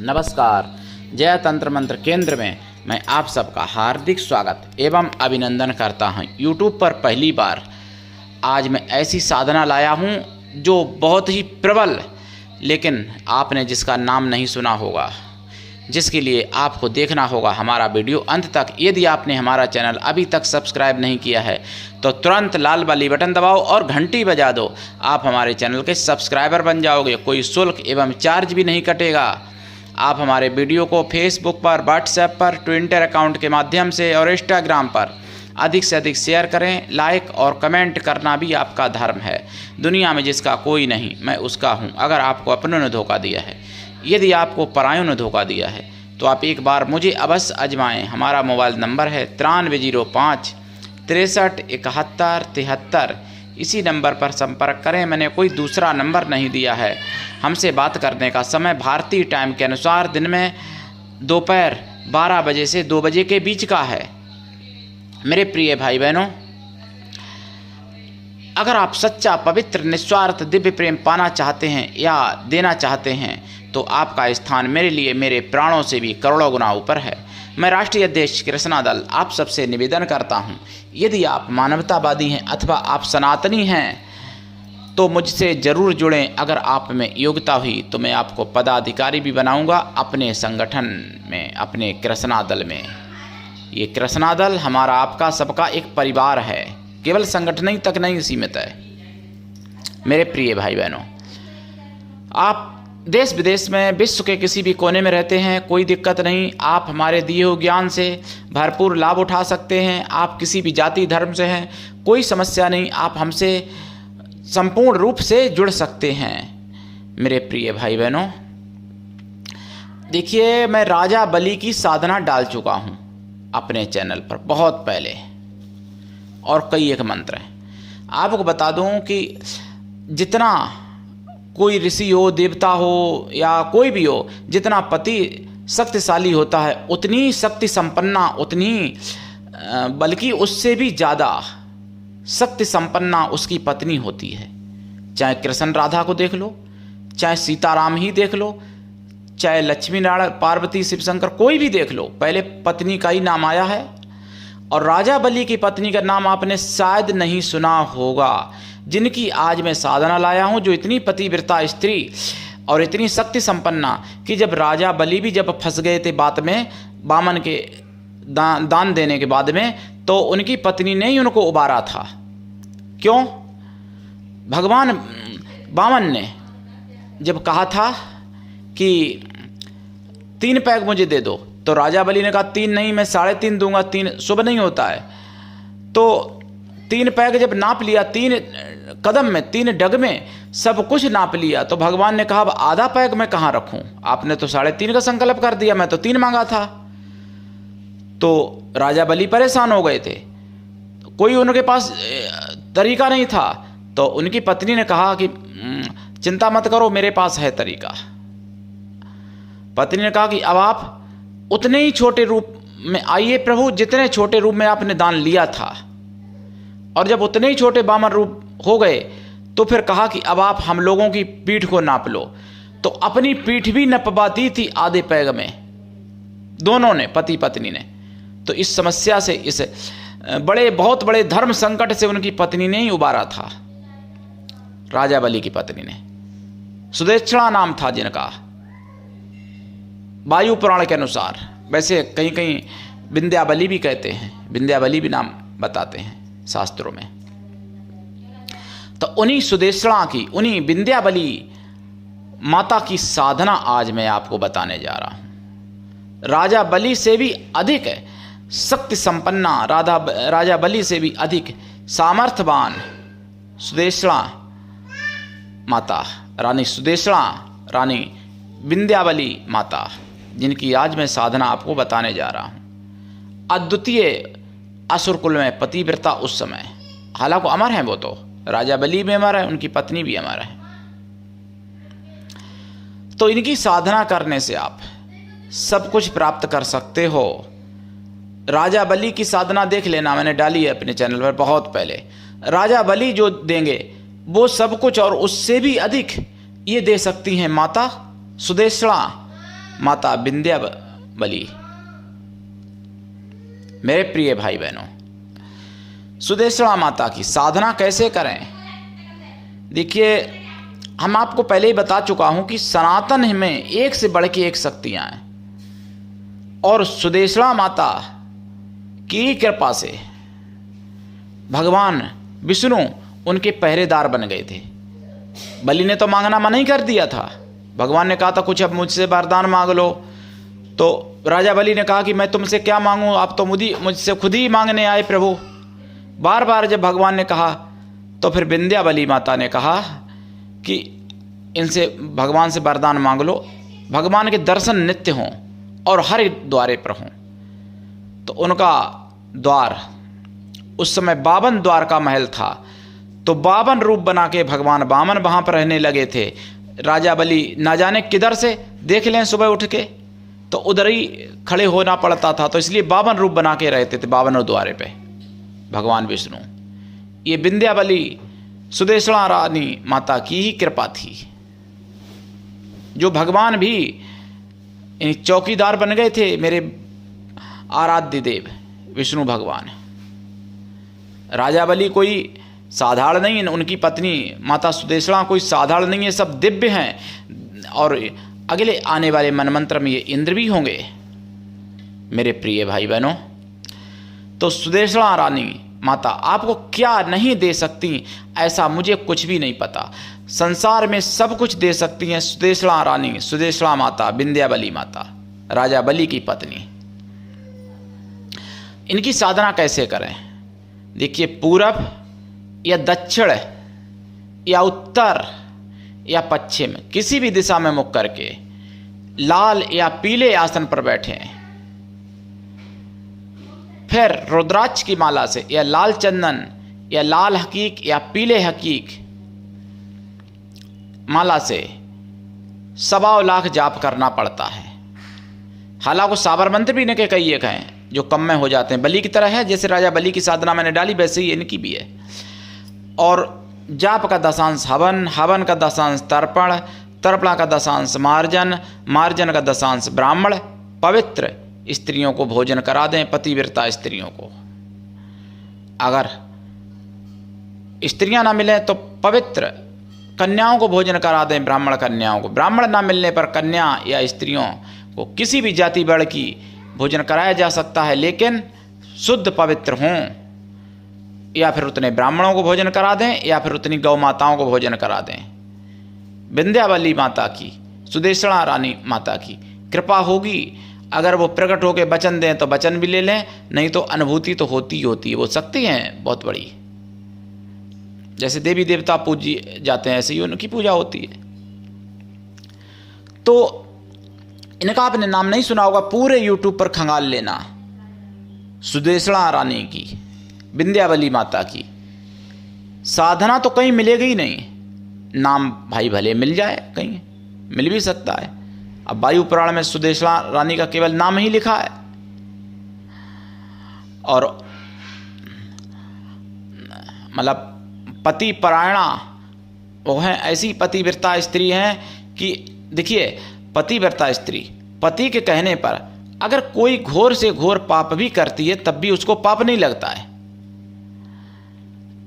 नमस्कार। जय तंत्र मंत्र केंद्र में मैं आप सबका हार्दिक स्वागत एवं अभिनंदन करता हूं। YouTube पर पहली बार आज मैं ऐसी साधना लाया हूं जो बहुत ही प्रबल, लेकिन आपने जिसका नाम नहीं सुना होगा, जिसके लिए आपको देखना होगा हमारा वीडियो अंत तक। यदि आपने हमारा चैनल अभी तक सब्सक्राइब नहीं किया है तो तुरंत लाल वाली बटन दबाओ और घंटी बजा दो। आप हमारे चैनल के सब्सक्राइबर बन जाओगे, कोई शुल्क एवं चार्ज भी नहीं कटेगा। आप हमारे वीडियो को फेसबुक पर, व्हाट्सएप पर, ट्विटर अकाउंट के माध्यम से और इंस्टाग्राम पर अधिक से अधिक शेयर करें। लाइक और कमेंट करना भी आपका धर्म है। दुनिया में जिसका कोई नहीं, मैं उसका हूं। अगर आपको अपनों ने धोखा दिया है, यदि आपको परायों ने धोखा दिया है, तो आप एक बार मुझे अवश्य आजमाएं। हमारा मोबाइल नंबर है 9305 63 71 73। इसी नंबर पर संपर्क करें। मैंने कोई दूसरा नंबर नहीं दिया है। हमसे बात करने का समय भारतीय टाइम के अनुसार दिन में दोपहर 12 बजे से 2 बजे के बीच का है। मेरे प्रिय भाई बहनों, अगर आप सच्चा, पवित्र, निस्वार्थ दिव्य प्रेम पाना चाहते हैं या देना चाहते हैं तो आपका स्थान मेरे लिए मेरे प्राणों से भी करोड़ों गुना ऊपर है। मैं राष्ट्रीय अध्यक्ष कृष्णा दल आप सबसे निवेदन करता हूं, यदि आप मानवतावादी हैं अथवा आप सनातनी हैं तो मुझसे ज़रूर जुड़ें। अगर आप में योग्यता हुई तो मैं आपको पदाधिकारी भी बनाऊंगा अपने संगठन में, अपने कृष्णा दल में। ये कृष्णा दल हमारा, आपका, सबका एक परिवार है, केवल संगठन ही तक नहीं सीमित है। मेरे प्रिय भाई बहनों, आप देश विदेश में, विश्व के किसी भी कोने में रहते हैं, कोई दिक्कत नहीं। आप हमारे दिए हुए ज्ञान से भरपूर लाभ उठा सकते हैं। आप किसी भी जाति धर्म से हैं, कोई समस्या नहीं, आप हमसे संपूर्ण रूप से जुड़ सकते हैं। मेरे प्रिय भाई बहनों, देखिए, मैं राजा बलि की साधना डाल चुका हूं अपने चैनल पर बहुत पहले, और कई एक मंत्र हैं। आपको बता दूं कि जितना कोई ऋषि हो, देवता हो या कोई भी हो, जितना पति शक्तिशाली होता है उतनी शक्ति संपन्ना, उतनी बल्कि उससे भी ज़्यादा शक्ति संपन्ना उसकी पत्नी होती है। चाहे कृष्ण राधा को देख लो, चाहे सीताराम ही देख लो, चाहे लक्ष्मी नारायण, पार्वती, शिव शंकर, कोई भी देख लो, पहले पत्नी का ही नाम आया है। और राजा बलि की पत्नी का नाम आपने शायद नहीं सुना होगा, जिनकी आज मैं साधना लाया हूं, जो इतनी पतिव्रता स्त्री और इतनी शक्ति संपन्ना कि जब राजा बलि भी जब फंस गए थे बात में, बामन के दान देने के बाद में, तो उनकी पत्नी ने ही उनको उबारा था। क्यों? भगवान बामन ने जब कहा था कि 3 पैग मुझे दे दो, तो राजा बलि ने कहा 3 नहीं, मैं 3.5 दूंगा। 3 शुभ नहीं होता है। तो 3 पैग जब नाप लिया, 3 कदम में, 3 डग में सब कुछ नाप लिया, तो भगवान ने कहा अब आधा पैग मैं कहाँ रखूं? आपने तो 3.5 का संकल्प कर दिया, मैं तो 3 मांगा था। तो राजा बलि परेशान हो गए थे, कोई उनके पास तरीका नहीं था। तो उनकी पत्नी ने कहा कि चिंता मत करो, मेरे पास है तरीका। पत्नी ने कहा कि अब आप उतने ही छोटे रूप में आइए प्रभु, जितने छोटे रूप में आपने दान लिया था। और जब उतने ही छोटे बामन रूप हो गए तो फिर कहा कि अब आप हम लोगों की पीठ को नाप लो। तो अपनी पीठ भी नपवाती थी आधे पैग में, दोनों ने, पति पत्नी ने। तो इस समस्या से, इस बहुत बड़े धर्म संकट से उनकी पत्नी ने ही उबारा था, राजा बलि की पत्नी ने। सुदेक्षणा नाम था जिनका, वायु पुराण के अनुसार। वैसे कहीं कहीं विंध्याबली भी कहते हैं, विंध्याबली भी नाम बताते हैं शास्त्रों में। तो उन्हीं सुदेक्षणा की, उन्हीं विंध्याबली माता की साधना आज मैं आपको बताने जा रहा हूं। राजा बलि से भी अधिक शक्ति संपन्ना, राजा बलि से भी अधिक सामर्थ्यवान सुदेक्षणा माता, रानी सुदेक्षणा, रानी विंध्याबली माता, जिनकी आज मैं साधना आपको बताने जा रहा हूं। अद्वितीय असुर कुल में पतिव्रता उस समय, हालांकि अमर हैं वो, तो राजा बलि भी अमर है, उनकी पत्नी भी अमर है। तो इनकी साधना करने से आप सब कुछ प्राप्त कर सकते हो। राजा बलि की साधना देख लेना, मैंने डाली है अपने चैनल पर बहुत पहले। राजा बलि जो देंगे वो सब कुछ और उससे भी अधिक ये दे सकती हैं माता सुदेष्णा, माता विंध्यावली। मेरे प्रिय भाई बहनों, सुदेशणा माता की साधना कैसे करें? देखिए, हम आपको पहले ही बता चुका हूं कि सनातन में एक से बढ़ के एक शक्तियां हैं, और सुदेशणा माता की कृपा से भगवान विष्णु उनके पहरेदार बन गए थे। बलि ने तो मांगना मना ही कर दिया था। भगवान ने कहा था कुछ अब मुझसे वरदान मांग लो, तो राजा बलि ने कहा कि मैं तुमसे क्या मांगूं, आप तो मुझसे खुद ही मांगने आए प्रभु। बार बार जब भगवान ने कहा तो फिर विंध्यावली माता ने कहा कि इनसे भगवान से वरदान मांग लो, भगवान के दर्शन नित्य हों और हर द्वारे पर हों। तो उनका द्वार, उस समय 52 द्वार का महल था, तो 52 रूप बना के भगवान वामन वहाँ पर रहने लगे थे। राजा बलि ना जाने किधर से देख लें सुबह उठ के, तो उधर ही खड़े होना पड़ता था, तो इसलिए 52 रूप बना के रहते थे 52 द्वारे पे भगवान विष्णु। ये विंध्यावली सुदेशणा रानी माता की ही कृपा थी, जो भगवान भी चौकीदार बन गए थे, मेरे आराध्य देव विष्णु भगवान। राजा बलि कोई साधारण नहीं है, उनकी पत्नी माता सुदेशणा कोई साधारण नहीं है, सब दिव्य हैं, और अगले आने वाले मनमंत्र में ये इंद्र भी होंगे। मेरे प्रिय भाई बहनों, तो सुदेशणा रानी माता आपको क्या नहीं दे सकती ऐसा मुझे कुछ भी नहीं पता। संसार में सब कुछ दे सकती हैं सुदेशणा रानी, सुदेशणा माता, विंध्यावली माता, राजा बलि की पत्नी। इनकी साधना कैसे करें? देखिए, पूरब या दक्षिण या उत्तर या पश्चिम, किसी भी दिशा में मुख करके लाल या पीले आसन पर बैठें। फिर रुद्राक्ष की माला से या लाल चंदन या लाल हकीक या पीले हकीक माला से 1.25 लाख जाप करना पड़ता है। हालांकि साबर मंत्र भी इनके कई एक हैं जो कम में हो जाते हैं, बलि की तरह है। जैसे राजा बलि की साधना मैंने डाली, वैसे ही इनकी भी है। और जाप का दशांश हवन, हवन का दशांश तर्पण, तर्पणा का दशांश मार्जन, मार्जन का दशांश ब्राह्मण, पवित्र स्त्रियों को भोजन करा दें, पतिव्रता स्त्रियों को। अगर स्त्रियां ना मिलें तो पवित्र कन्याओं को भोजन करा दें, ब्राह्मण कन्याओं को। ब्राह्मण ना मिलने पर कन्या या स्त्रियों को किसी भी जाति वर्ग की भोजन कराया जा सकता है, लेकिन शुद्ध पवित्र हों। या फिर उतने ब्राह्मणों को भोजन करा दें या फिर उतनी गौ माताओं को भोजन करा दें। विंध्यावली माता की, सुदेशणा रानी माता की कृपा होगी। अगर वो प्रकट होकर वचन दें तो वचन भी ले लें, नहीं तो अनुभूति तो होती ही होती है। वो शक्ति हैं बहुत बड़ी। जैसे देवी देवता पूजी जाते हैं, ऐसे ही उनकी पूजा होती है। तो इनका आपने नाम नहीं सुना होगा, पूरे यूट्यूब पर खंगाल लेना, सुदेशणा रानी की, विंध्यावली माता की साधना तो कहीं मिलेगी ही नहीं। नाम भाई भले मिल जाए, कहीं मिल भी सकता है। अब वायु पुराण में सुदेशणा रानी का केवल नाम ही लिखा है, और मतलब पति परायणा वो हैं, ऐसी पतिव्रता स्त्री हैं कि देखिए, पतिव्रता स्त्री पति के कहने पर अगर कोई घोर से घोर पाप भी करती है तब भी उसको पाप नहीं लगता है।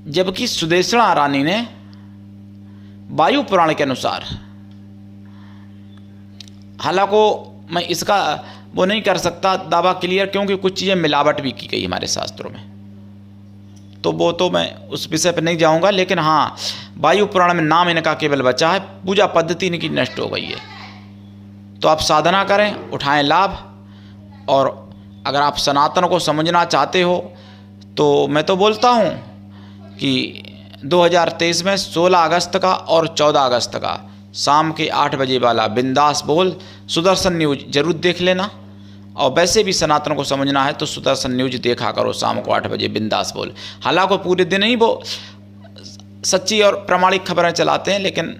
जबकि सुदेशणा रानी ने वायु पुराण के अनुसार, हालांकि मैं इसका वो नहीं कर सकता दावा क्लियर, क्योंकि कुछ चीज़ें मिलावट भी की गई हमारे शास्त्रों में, तो वो तो मैं उस विषय पर नहीं जाऊंगा। लेकिन हाँ, वायु पुराण में नाम इनका केवल बचा है, पूजा पद्धति इनकी नष्ट हो गई है। तो आप साधना करें, उठाएं लाभ। और अगर आप सनातन को समझना चाहते हो तो मैं तो बोलता हूँ कि 2023 में 16 अगस्त का और 14 अगस्त का शाम के 8 बजे वाला बिंदास बोल सुदर्शन न्यूज जरूर देख लेना। और वैसे भी सनातन को समझना है तो सुदर्शन न्यूज देखा करो शाम को 8 बजे बिंदास बोल। हालांकि पूरे दिन ही वो सच्ची और प्रामाणिक खबरें चलाते हैं, लेकिन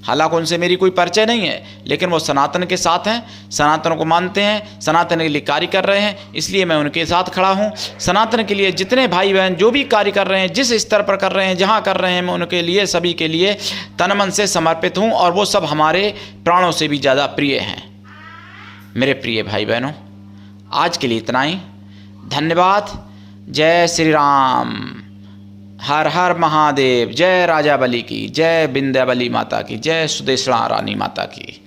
हालांकि उनसे मेरी कोई परिचय नहीं है, लेकिन वो सनातन के साथ हैं, सनातन को मानते हैं, सनातन के लिए कार्य कर रहे हैं, इसलिए मैं उनके साथ खड़ा हूँ। सनातन के लिए जितने भाई बहन जो भी कार्य कर रहे हैं, जिस स्तर पर कर रहे हैं, जहाँ कर रहे हैं, मैं उनके लिए, सभी के लिए तन मन से समर्पित हूँ, और वो सब हमारे प्राणों से भी ज़्यादा प्रिय हैं। मेरे प्रिय भाई बहनों, आज के लिए इतना ही। धन्यवाद। जय श्री राम। हर हर महादेव। जय राजा बलि की, जय विंध्याबली माता की, जय सुदेशणा रानी माता की।